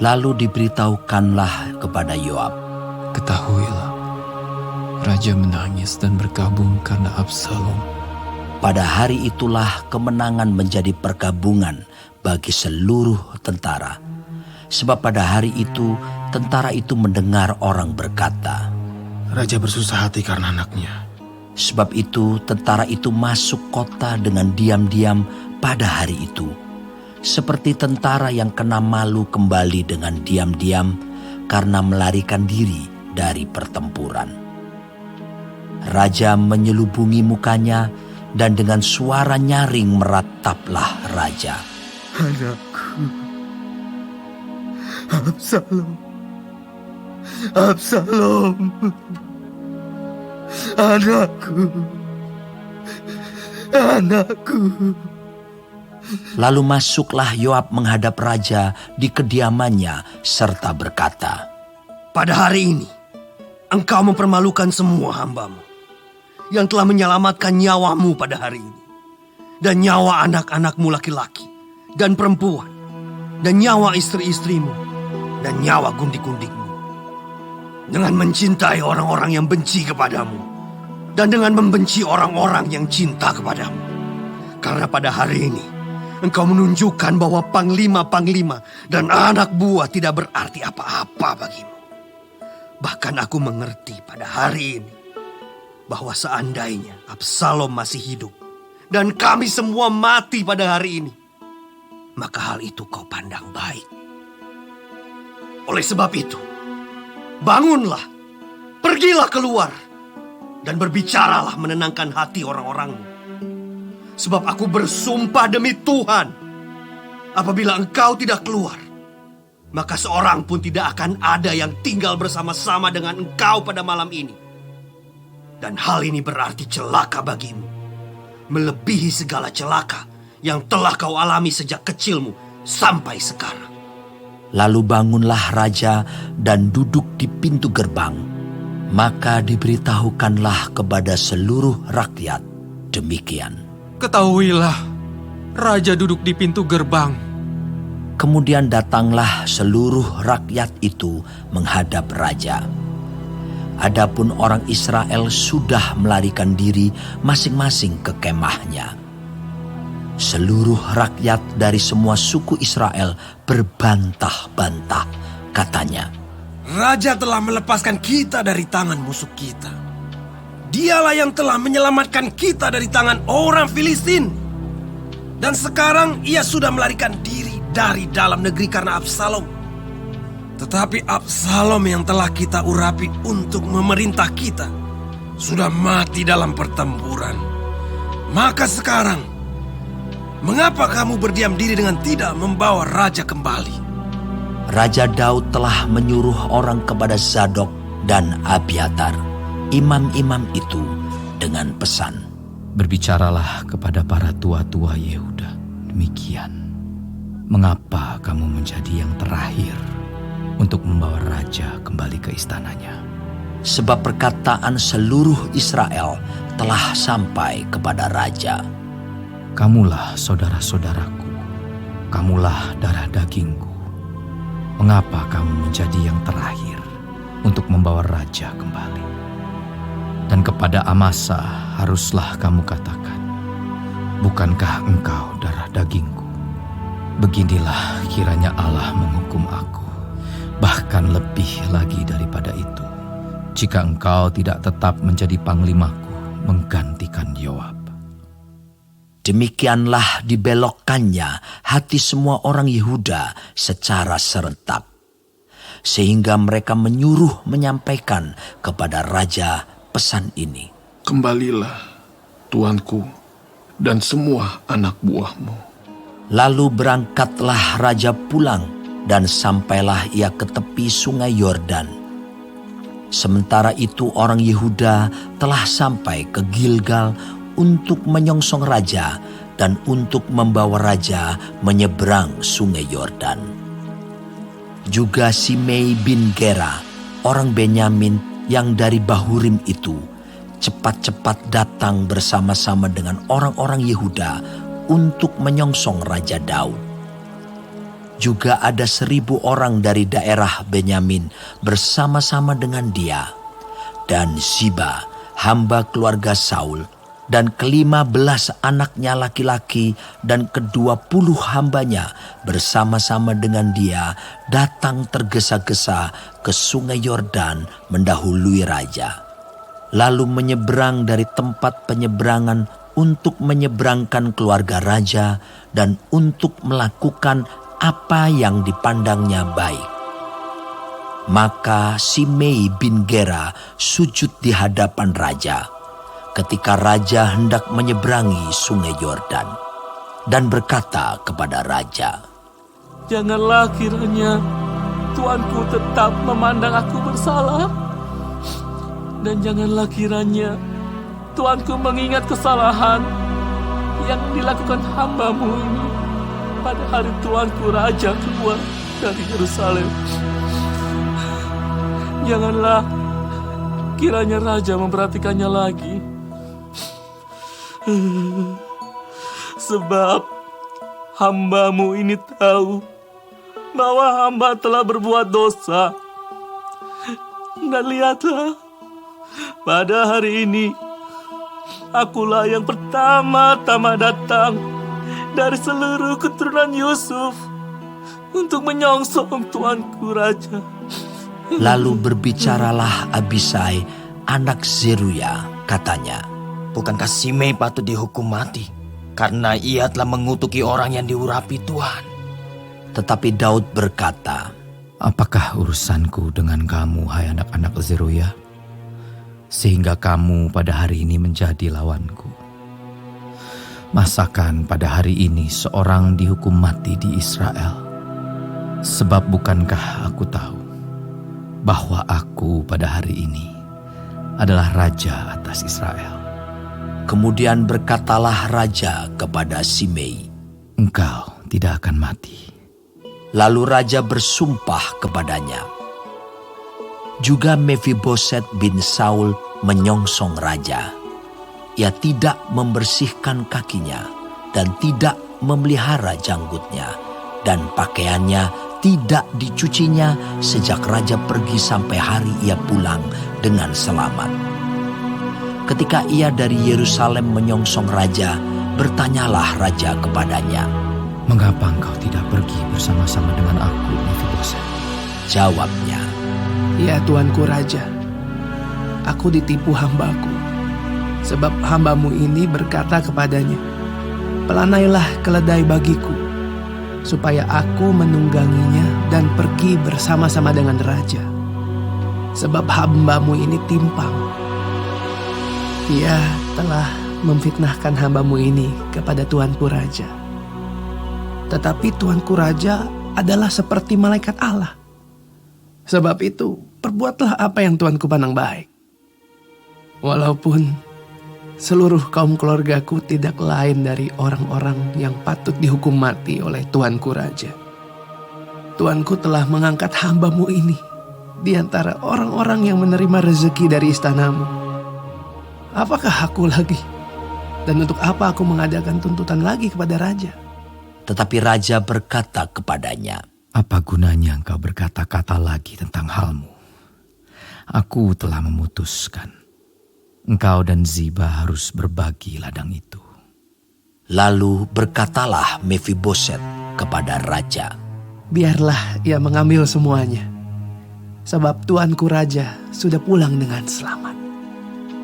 Lalu diberitahukanlah kepada Yoab, Ketahuilah, raja menangis dan berkabung karena Absalom. pada hari itulah kemenangan menjadi perkabungan bagi seluruh tentara. Sebab pada hari itu, tentara itu mendengar orang berkata, Raja bersusah hati karena anaknya. sebab itu tentara itu masuk kota dengan diam-diam pada hari itu. Seperti tentara yang kena malu kembali dengan diam-diam karena melarikan diri dari pertempuran. Raja menyelubungi mukanya dan dengan suara nyaring merataplah raja. Anakku, Absalom, Absalom, anakku, anakku. Lalu masuklah Yoab menghadap raja di kediamannya serta berkata, Pada hari ini, engkau mempermalukan semua hambamu yang telah menyelamatkan nyawamu pada hari ini. Dan nyawa anak-anakmu laki-laki dan perempuan. Dan nyawa istri-istrimu. Dan nyawa gundik-gundikmu. Dengan mencintai orang-orang yang benci kepadamu. Dan dengan membenci orang-orang yang cinta kepadamu. Karena pada hari ini, engkau menunjukkan bahwa panglima-panglima dan anak buah tidak berarti apa-apa bagimu. Bahkan aku mengerti pada hari ini bahwa seandainya Absalom masih hidup dan kami semua mati pada hari ini, maka hal itu kau pandang baik. Oleh sebab itu, bangunlah, pergilah keluar, dan berbicaralah menenangkan hati orang-orangmu. Sebab aku bersumpah demi Tuhan, apabila engkau tidak keluar, maka seorang pun tidak akan ada yang tinggal bersama-sama dengan engkau pada malam ini. Dan hal ini berarti celaka bagimu, melebihi segala celaka yang telah kau alami sejak kecilmu sampai sekarang. Lalu bangunlah raja dan duduk di pintu gerbang. Maka diberitahukanlah kepada seluruh rakyat demikian. Ketahuilah, raja duduk di pintu gerbang. Kemudian datanglah seluruh rakyat itu menghadap raja. Adapun orang Israel sudah melarikan diri masing-masing ke kemahnya. Seluruh rakyat dari semua suku Israel berbantah-bantah, katanya, Raja telah melepaskan kita dari tangan musuh kita. Dialah yang telah menyelamatkan kita dari tangan orang Filistin. Dan sekarang ia sudah melarikan diri dari dalam negeri karena Absalom. Tetapi Absalom yang telah kita urapi untuk memerintah kita sudah mati dalam pertempuran. Maka sekarang, mengapa kamu berdiam diri dengan tidak membawa raja kembali? Raja Daud telah menyuruh orang kepada Zadok dan Abiatar, imam-imam itu, dengan pesan, Berbicaralah kepada para tua-tua Yehuda. Demikian, mengapa kamu menjadi yang terakhir untuk membawa raja kembali ke istananya? sebab perkataan seluruh Israel telah sampai kepada raja. Kamulah saudara-saudaraku, kamulah darah dagingku. Mengapa kamu menjadi yang terakhir untuk membawa raja kembali? Dan kepada Amasa haruslah kamu katakan, bukankah engkau darah dagingku? Beginilah kiranya Allah menghukum aku, bahkan lebih lagi daripada itu, jika engkau tidak tetap menjadi panglimaku menggantikan Yoab. Demikianlah dibelokkannya hati semua orang Yehuda secara serentak, sehingga mereka menyuruh menyampaikan kepada raja pesan ini. Kembalilah, tuanku, dan semua anak buahmu. Lalu berangkatlah raja pulang, dan sampailah ia ke tepi sungai Yordan. Sementara itu orang Yehuda telah sampai ke Gilgal untuk menyongsong raja dan untuk membawa raja menyeberang sungai Yordan. Juga Simei bin Gera, orang Benyamin yang dari Bahurim itu, cepat-cepat datang bersama-sama dengan orang-orang Yehuda untuk menyongsong Raja Daud. Juga ada 1.000 orang dari daerah Benyamin bersama-sama dengan dia. Dan Ziba, hamba keluarga Saul, dan ke-15 anaknya laki-laki dan ke-20 hambanya bersama-sama dengan dia datang tergesa-gesa ke sungai Yordan mendahului raja. Lalu menyeberang dari tempat penyeberangan untuk menyeberangkan keluarga raja dan untuk melakukan apa yang dipandangnya baik. Maka Simei bin Gera sujud di hadapan raja ketika raja hendak menyeberangi sungai Yordan dan berkata kepada raja, "Janganlah kiranya tuanku tetap memandang aku bersalah, dan janganlah kiranya tuanku mengingat kesalahan yang dilakukan hamba-Mu ini pada hari tuanku raja keluar dari Yerusalem. Janganlah kiranya raja memperhatikannya lagi. Sebab hamba-Mu ini tahu bahwa hamba telah berbuat dosa. Dan lihatlah, pada hari ini akulah yang pertama-tama datang dari seluruh keturunan Yusuf untuk menyongsong tuanku raja." Lalu berbicaralah Abisai, anak Zeruya, katanya, Bukankah Simei patut dihukum mati karena ia telah mengutuki orang yang diurapi Tuhan? tetapi Daud berkata, Apakah urusanku dengan kamu, hai anak-anak Zeruya, sehingga kamu pada hari ini menjadi lawanku? Masakan pada hari ini seorang dihukum mati di Israel? Sebab bukankah aku tahu bahwa aku pada hari ini adalah raja atas Israel? Kemudian berkatalah raja kepada Simei. Engkau tidak akan mati. Lalu raja bersumpah kepadanya. Juga Mefiboset bin Saul menyongsong raja. Ia tidak membersihkan kakinya dan tidak memelihara janggutnya, dan pakaiannya tidak dicucinya sejak raja pergi sampai hari ia pulang dengan selamat. Ketika ia dari Yerusalem menyongsong raja, bertanyalah raja kepadanya. Mengapa engkau tidak pergi bersama-sama dengan aku, Mefiboset? Jawabnya, Ya tuanku raja, aku ditipu hambaku. Sebab hambamu ini berkata kepadanya, Pelanailah keledai bagiku, supaya aku menungganginya dan pergi bersama-sama dengan raja. Sebab hambamu ini timpang. Ia telah memfitnahkan hambamu ini kepada tuanku raja. Tetapi tuanku raja adalah seperti malaikat Allah. Sebab itu, perbuatlah apa yang tuanku pandang baik. Walaupun seluruh kaum keluargaku tidak lain dari orang-orang yang patut dihukum mati oleh tuanku raja. Tuanku telah mengangkat hambamu ini di antara orang-orang yang menerima rezeki dari istanamu. Apakah aku lagi? Dan untuk apa aku mengadakan tuntutan lagi kepada raja? tetapi raja berkata kepadanya, Apa gunanya engkau berkata-kata lagi tentang halmu? Aku telah memutuskan. Engkau dan Ziba harus berbagi ladang itu. Lalu berkatalah Mefiboset kepada raja, Biarlah ia mengambil semuanya, sebab tuanku raja sudah pulang dengan selamat.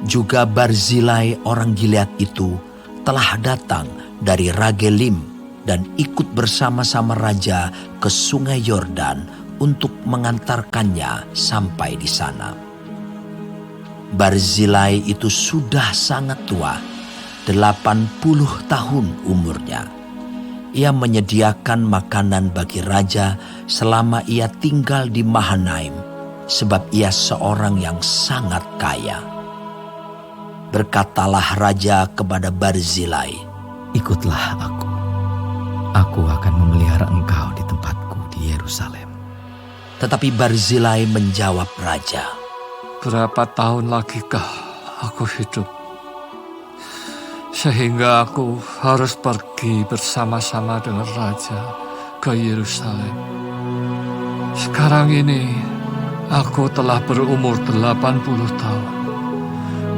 Juga Barzilai orang Gilead itu telah datang dari Ragelim dan ikut bersama-sama raja ke sungai Yordan untuk mengantarkannya sampai di sana. Barzilai itu sudah sangat tua, 80 tahun umurnya. Ia menyediakan makanan bagi raja selama ia tinggal di Mahanaim, sebab ia seorang yang sangat kaya. Berkatalah raja kepada Barzilai, Ikutlah aku. Aku akan memelihara engkau di tempatku di Yerusalem. tetapi Barzilai menjawab raja, Berapa tahun lagi kah aku hidup, sehingga aku harus pergi bersama-sama dengan raja ke Yerusalem. Sekarang ini aku telah berumur 80 tahun.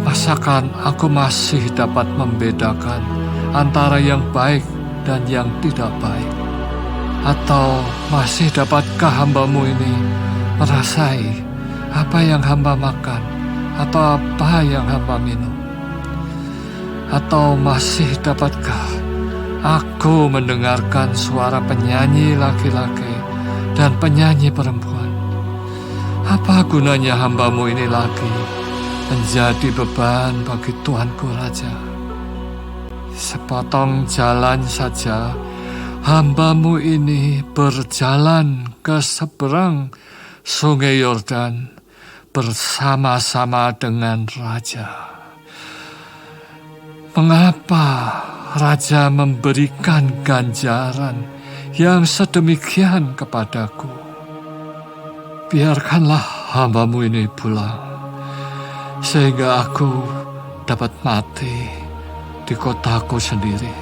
Masakan aku masih dapat membedakan antara yang baik dan yang tidak baik? Atau masih dapatkah hamba-Mu ini merasai apa yang hamba makan atau apa yang hamba minum? Atau masih dapatkah aku mendengarkan suara penyanyi laki-laki dan penyanyi perempuan? Apa gunanya hamba-Mu ini lagi menjadi beban bagi Tuanku Raja? Sepotong jalan saja hamba-Mu ini berjalan ke seberang Sungai Yordan bersama-sama dengan Raja. Mengapa Raja memberikan ganjaran yang sedemikian kepadaku? Biarkanlah hamba-Mu ini pulang, sehingga aku dapat mati di kotaku sendiri,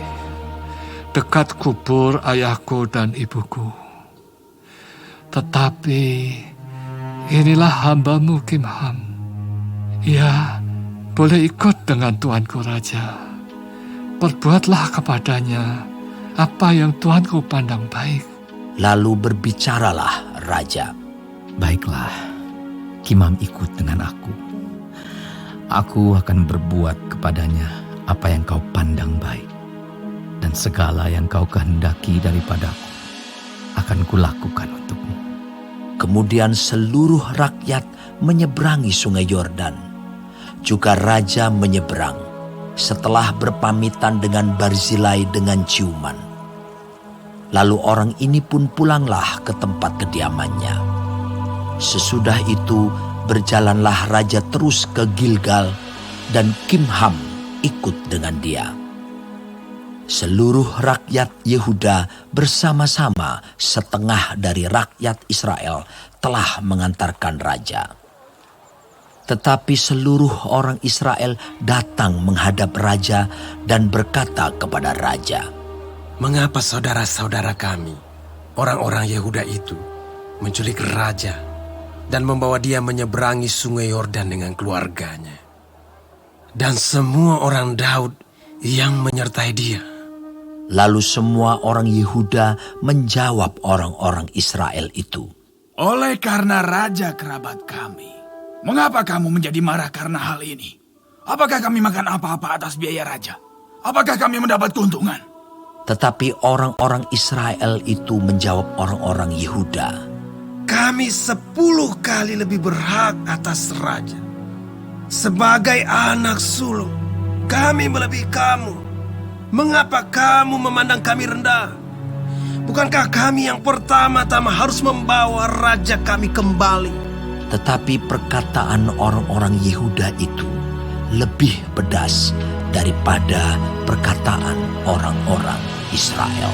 dekat kubur ayahku dan ibuku. Tetapi inilah hamba-Mu Kimham. Ia boleh ikut dengan Tuanku Raja. Perbuatlah kepadanya apa yang Tuanku pandang baik. Lalu berbicaralah Raja. Baiklah, Kimham ikut dengan aku. Aku akan berbuat kepadanya apa yang kau pandang baik. Dan segala yang kau kehendaki daripadaku akan kulakukan untukmu. Kemudian seluruh rakyat menyeberangi Sungai Yordan. Juga Raja menyeberang setelah berpamitan dengan Barzilai dengan ciuman. Lalu orang ini pun pulanglah ke tempat kediamannya. Sesudah itu berjalanlah Raja terus ke Gilgal dan Kimham ikut dengan dia. Seluruh rakyat Yehuda bersama-sama setengah dari rakyat Israel telah mengantarkan Raja. Tetapi seluruh orang Israel datang menghadap Raja dan berkata kepada Raja, Mengapa saudara-saudara kami, orang-orang Yehuda itu, menculik Raja dan membawa dia menyeberangi Sungai Yordan dengan keluarganya, dan semua orang Daud yang menyertai dia? Lalu semua orang Yehuda menjawab orang-orang Israel itu, Oleh karena Raja kerabat kami, mengapa kamu menjadi marah karena hal ini? Apakah kami makan apa-apa atas biaya Raja? Apakah kami mendapat keuntungan? Tetapi orang-orang Israel itu menjawab orang-orang Yehuda, Kami 10 kali lebih berhak atas Raja. Sebagai anak sulung, kami melebihi kamu. Mengapa kamu memandang kami rendah? Bukankah kami yang pertama-tama harus membawa Raja kami kembali? Tetapi perkataan orang-orang Yehuda itu lebih pedas daripada perkataan orang-orang Israel.